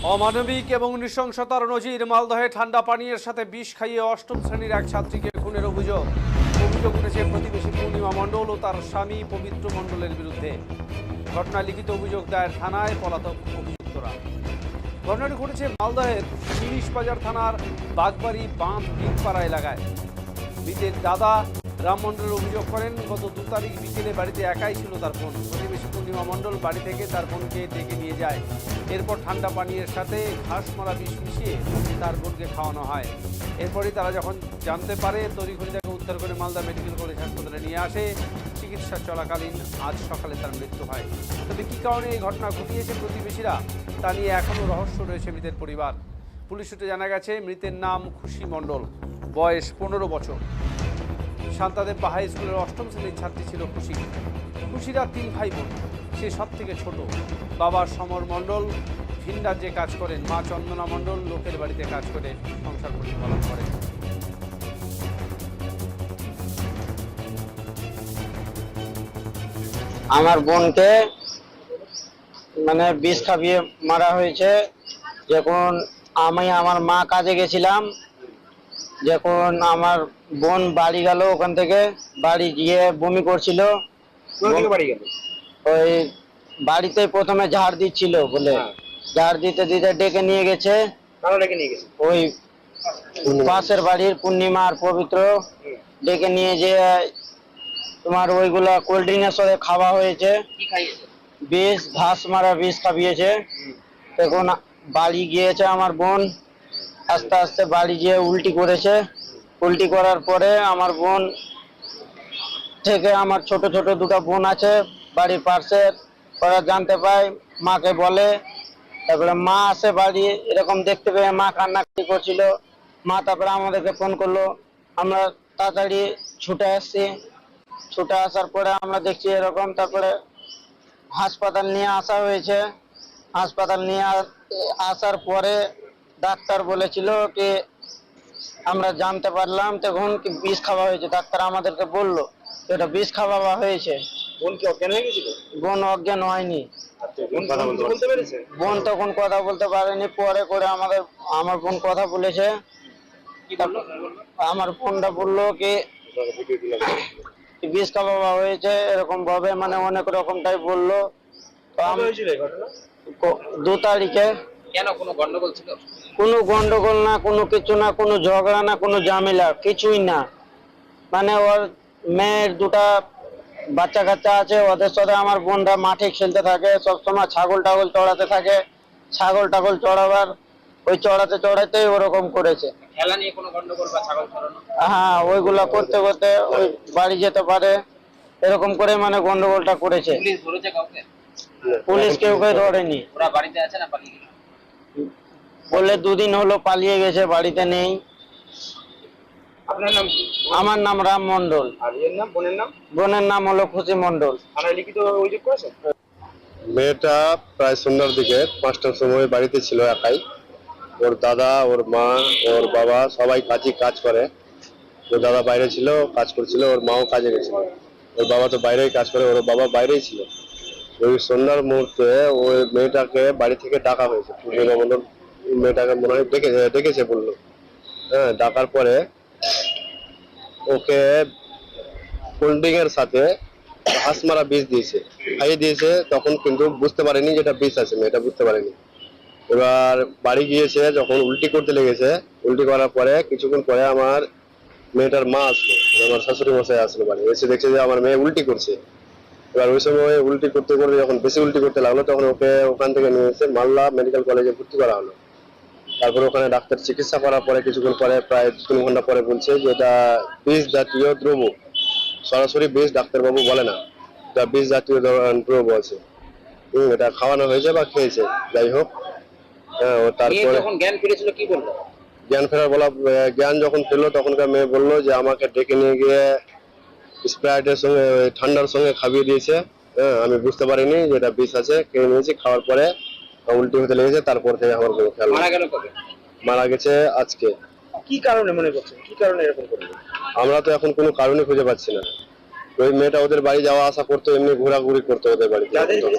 অমানবিক এবং নৃশংসতার নজির মালদহে ঠান্ডা পানীয়ের সাথে বিষ খাইয়ে অষ্টম শ্রেণীর এক ছাত্রীকে খুনের অভিযোগ উঠেছে প্রতিবেশী পূর্ণিমা মণ্ডল ও তার স্বামী পবিত্র মণ্ডলের বিরুদ্ধে। ঘটনায় লিখিত অভিযোগ দায়ের থানায় পলাতক অভিযুক্তরা। ঘটনাটি ঘটেছে মালদহের ইলিশ বাজার থানার বাগবাড়ি বাঁধ বিলপাড়া এলাকায়। মৃতের দাদা রাম মণ্ডল অভিযোগ করেন, গত 2 তারিখ বিকেলে বাড়িতে একাই ছিল তার বোন। প্রতিবেশী পূর্ণিমা মণ্ডল বাড়ি থেকে তার বোনকে ডেকে নিয়ে যায়। এরপর ঠান্ডা পানীয়ের সাথে ঘাস মারা বিষ মিশিয়ে তার বোনকে খাওয়ানো হয়। এরপরই তারা যখন জানতে পারে, তড়িঘড়ি তাকে উদ্ধার করে মালদা মেডিকেল কলেজ হাসপাতালে নিয়ে আসে। চিকিৎসা চলাকালীন আজ সকালে তার মৃত্যু হয়। তবে কী কারণে এই ঘটনা ঘটিয়েছে প্রতিবেশীরা, তা নিয়ে এখনও রহস্য রয়েছে মৃতের পরিবার। পুলিশ সূত্রে জানা গেছে, মৃতের নাম খুশি মণ্ডল, বয়স 15 বছর। শান্তাদেব হাই স্কুলের অষ্টম শ্রেণীর ছাত্রী ছিল খুশি। খুশিরা 3 ভাই বোন, সে সব থেকে ছোট। বাবা সমর মণ্ডল ভিন রাজ্যে কাজ করেন, মা চন্দনা মণ্ডল লোকের বাড়িতে কাজ করে সংসার প্রতিপালন করেন। আমার বোনকে বিষ খাইয়ে মারা হয়েছে। যখন আমি আমার মা কাজে গেছিলাম, যখন আমার বোন বাড়ি গেল, ওখান থেকে বাড়ি গিয়ে বমি করছিল। ওই বাড়িতে প্রথমে ঝাড় দিচ্ছিল বলে, ঝাড় দিতে দিতে ডেকে নিয়ে গেছে। ওই পাশের বাড়ির পূর্ণিমা আর পবিত্র ডেকে নিয়ে যে তোমার ওইগুলা কোল্ড ড্রিঙ্কের সাথে খাওয়া হয়েছে, বিষ, ঘাস মারা বিষ খাইয়েছে। তখন বাড়ি গিয়েছে আমার বোন, আস্তে আস্তে বাড়ি গিয়ে উল্টি করেছে। উল্টি করার পরে আমার বোন থেকে আমার ছোট ছোট 2টা বোন আছে বাড়ির পাশে, ওরা জানতে পায়, মাকে বলে। তারপরে মা আসে বাড়ি, এরকম দেখতে পেয়ে মা কান্নাকাটি করছিল। মা তারপরে আমাদেরকে ফোন করলো, আমরা তাড়াতাড়ি ছুটে আসছি। ছুটে আসার পরে আমরা দেখছি এরকম। তারপরে হাসপাতাল নিয়ে আসা হয়েছে। হাসপাতাল নিয়ে আসার পরে ডাক্তার বলেছিল কি, আমরা জানতে পারলাম তখন কি বিষ খাওয়া হয়েছে। ডাক্তার আমাদেরকে বললো এটা বিষ খাওয়া হয়েছে। বোন কি অজ্ঞান হয়ে গেছিল? বোন অজ্ঞান হয়নি। বোন তখন কথা বলতে পারেনি। পরে করে আমার বোন কথা বলেছে। আমার বোনটা বললো কি বিষ খাওয়া হয়েছে, এরকম ভাবে অনেক রকমটাই বললো। 2 তারিখে। কেন, কোনো গন্ডগোল ছিল? কোনো গন্ডগোল না, কোনো কিছু না, কোনো ঝগড়া না, কোনো ঝামেলা কিছুই না। ওর মেয়ের 2টা বাচ্চা কাচ্চা আছে, ওদের সাথে আমার বোনরা মাঠে খেলতে থাকে সবসময়। ছাগল টাগল চড়াতে থাকে, ছাগল টাগল চড়াবার ওই চড়াতে চড়াতেই ওরকম করেছে। খেলা নিয়ে কোনো গন্ডগোল বা ছাগল চড়ানো? হ্যাঁ, ওইগুলা করতে করতে ওই বাড়ি যেতে পারে, এরকম করে গন্ডগোলটা করেছে। পুলিশ ধরেছে কাউকে? পুলিশ কেউ ধরেনি। ওরা বাড়িতে আছে না পালিয়ে গেছে? বলে 2 দিন হলো পালিয়ে গেছে, বাড়িতে নেই। আপনার নাম? আমার নাম রাম মণ্ডল। আর এর নাম, বোনের নাম? বোনের নাম হলো খুশি মণ্ডল। থানায় লিখিত অভিযোগ করেছেন? মেয়েটা প্রায় সন্ধ্যার দিকে 5টার সময় বাড়িতে ছিল একাই। ওর দাদা, ওর মা, ওর বাবা সবাই কাজ করে। ওর দাদা বাইরে ছিল, কাজ করছিল, ওর মাও কাজে গেছিল। ওর বাবা তো বাইরেই কাজ করে, ওর বাবা বাইরেই ছিল। ওই সন্ধ্যার মুহূর্তে ওই মেয়েটাকে বাড়ি থেকে ডাকা হয়েছে। পূর্ণিমা মণ্ডল মেয়েটাকে মনে হয় ডেকেছে বললো। হ্যাঁ, ডাকার পরে ওকে কোল্ড ড্রিঙ্কের সাথে ঘাস মারা বিষ খাইয়ে দিয়েছে। তখন কিন্তু বুঝতে পারেনি যেটা বিষ আছে, মেয়েটা বুঝতে পারেনি। এবার বাড়ি গিয়েছে, যখন উল্টি করতে লেগেছে, উল্টি করার পরে কিছুক্ষণ পরে আমার মেয়েটার মা আসলো, আমার শাশুড়ি মশাই আসলো বাড়ি। এসে দেখছে যে আমার মেয়ে উল্টি করছে। এবার ওই সময় উল্টি করতে করতে যখন বেশি উল্টি করতে লাগলো, তখন ওকে ওখান থেকে নিয়ে এসে মালদা মেডিকেল কলেজে ভর্তি করা হলো। তারপরে ওখানে ডাক্তার চিকিৎসা করার পরে কিছুক্ষণ পরে, প্রায় 3 ঘন্টা পরে বলছে যে এটা বিষ জাতীয় দ্রব্য। সরাসরি বিষ ডাক্তারবাবু বলে না, এটা বিষ জাতীয় দ্রব্য আছে। এটা খাওয়ানো হয়েছে বা খেয়েছে, যাই হোক। হ্যাঁ, তারপরে যখন জ্ঞান ফিরেছিল কি বললো? জ্ঞান যখন ফিরলো, তখনকার মেয়ে বললো যে আমাকে ডেকে নিয়ে গিয়ে স্প্রাইটের সঙ্গে ঠান্ডার সঙ্গে খাইয়ে দিয়েছে। হ্যাঁ, আমি বুঝতে পারিনি যে এটা বিষ আছে, খেয়ে নিয়েছি। খাওয়ার পরে উল্টি হতে লেগেছে, তারপর থেকে আমার কোনো খেয়াল। মারা গেল কবে? মারা গেছে আজকে। কি কারণে মনে করছেন, কি কারণে এরকম করলো? আমরা তো এখন কোনো কারণে খুঁজে পাচ্ছি না। ওই মেয়েটা ওদের বাড়ি যাওয়া আসা করতো, এমনি ঘোরাঘুরি করতো ওদের বাড়িতে।